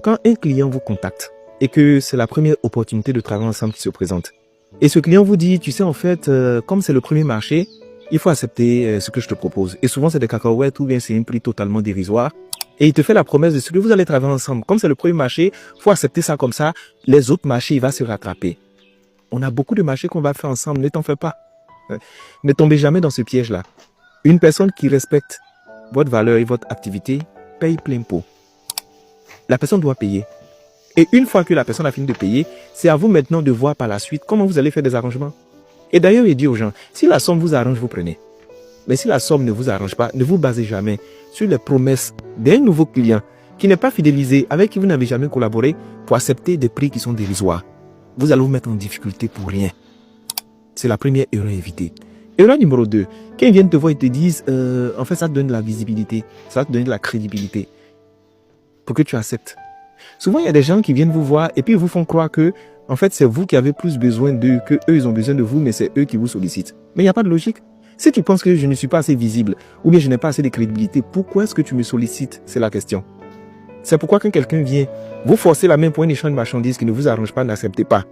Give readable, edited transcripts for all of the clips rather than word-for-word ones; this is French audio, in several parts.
quand un client vous contacte et que c'est la première opportunité de travailler ensemble qui se présente, et ce client vous dit, tu sais, en fait, comme c'est le premier marché, il faut accepter ce que je te propose. Et souvent, c'est des cacahuètes ou bien c'est un prix totalement dérisoire. Et il te fait la promesse de ce que vous allez travailler ensemble. Comme c'est le premier marché, il faut accepter ça comme ça. Les autres marchés, il va se rattraper. On a beaucoup de marchés qu'on va faire ensemble. Ne t'en fais pas. Ne tombez jamais dans ce piège-là. Une personne qui respecte votre valeur et votre activité paye plein pot. La personne doit payer. Et une fois que la personne a fini de payer, c'est à vous maintenant de voir par la suite comment vous allez faire des arrangements. Et d'ailleurs, il dit aux gens, si la somme vous arrange, vous prenez. Mais si la somme ne vous arrange pas, ne vous basez jamais sur les promesses d'un nouveau client qui n'est pas fidélisé, avec qui vous n'avez jamais collaboré, pour accepter des prix qui sont dérisoires. Vous allez vous mettre en difficulté pour rien. C'est la première erreur à éviter. Erreur numéro 2, quand ils viennent te voir, ils te disent, en fait, ça te donne de la visibilité, ça te donne de la crédibilité pour que tu acceptes. Souvent, il y a des gens qui viennent vous voir et puis ils vous font croire que, en fait, c'est vous qui avez plus besoin d'eux, que eux, ils ont besoin de vous, mais c'est eux qui vous sollicitent. Mais il n'y a pas de logique. Si tu penses que je ne suis pas assez visible, ou bien je n'ai pas assez de crédibilité, pourquoi est-ce que tu me sollicites? C'est la question. C'est pourquoi quand quelqu'un vient vous forcer la main pour un échange de marchandises qui ne vous arrange pas, n'acceptez pas.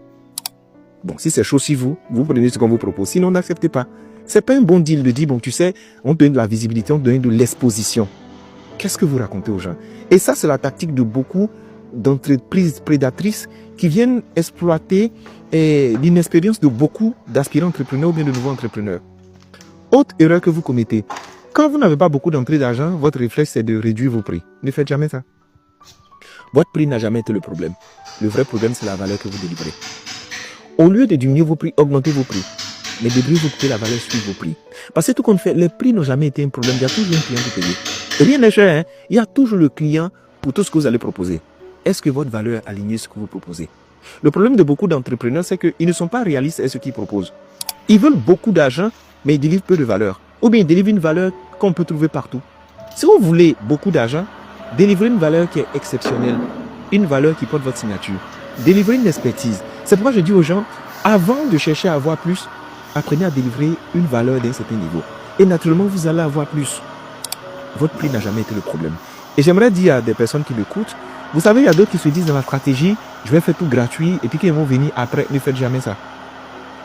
Bon, si c'est chaud si vous prenez ce qu'on vous propose. Sinon, n'acceptez pas. C'est pas un bon deal de dire, bon, tu sais, on te donne de la visibilité, on te donne de l'exposition. Qu'est-ce que vous racontez aux gens? Et ça, c'est la tactique de beaucoup d'entreprises prédatrices qui viennent exploiter l'inexpérience de beaucoup d'aspirants entrepreneurs ou bien de nouveaux entrepreneurs. Autre erreur que vous commettez, quand vous n'avez pas beaucoup d'entrée d'argent, votre réflexe c'est de réduire vos prix. Ne faites jamais ça. Votre prix n'a jamais été le problème. Le vrai problème, c'est la valeur que vous délivrez. Au lieu de diminuer vos prix, augmentez vos prix. Mais débrouillez vos prix, la valeur suit vos prix. Parce que tout compte fait, les prix n'ont jamais été un problème. Il y a toujours un client pour payer. Rien n'est cher, hein? Il y a toujours le client pour tout ce que vous allez proposer. Est-ce que votre valeur est alignée sur ce que vous proposez? Le problème de beaucoup d'entrepreneurs, c'est qu'ils ne sont pas réalistes à ce qu'ils proposent. Ils veulent beaucoup d'argent, mais ils délivrent peu de valeur. Ou bien ils délivrent une valeur qu'on peut trouver partout. Si vous voulez beaucoup d'argent, délivrez une valeur qui est exceptionnelle. Une valeur qui porte votre signature. Délivrez une expertise. C'est pourquoi je dis aux gens, avant de chercher à avoir plus, apprenez à délivrer une valeur d'un certain niveau. Et naturellement, vous allez avoir plus. Votre prix n'a jamais été le problème. Et j'aimerais dire à des personnes qui m'écoutent, vous savez, il y a d'autres qui se disent dans la stratégie, je vais faire tout gratuit et puis qu'ils vont venir après, ne faites jamais ça.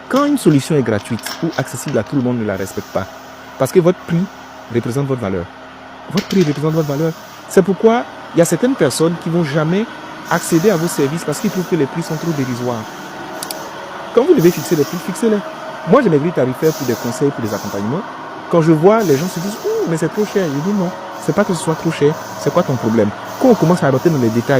Quand une solution est gratuite ou accessible à tout le monde, ne la respecte pas. Parce que votre prix représente votre valeur. Votre prix représente votre valeur. C'est pourquoi il y a certaines personnes qui ne vont jamais accéder à vos services parce qu'ils trouvent que les prix sont trop dérisoires. Quand vous devez fixer les prix, fixez-les. Moi, j'ai mes grilles tarifaires pour des conseils, pour des accompagnements. Quand je vois, les gens se disent, oh, mais c'est trop cher. Je dis non, c'est pas que ce soit trop cher. C'est quoi ton problème? Quand on commence à adopter dans les détails,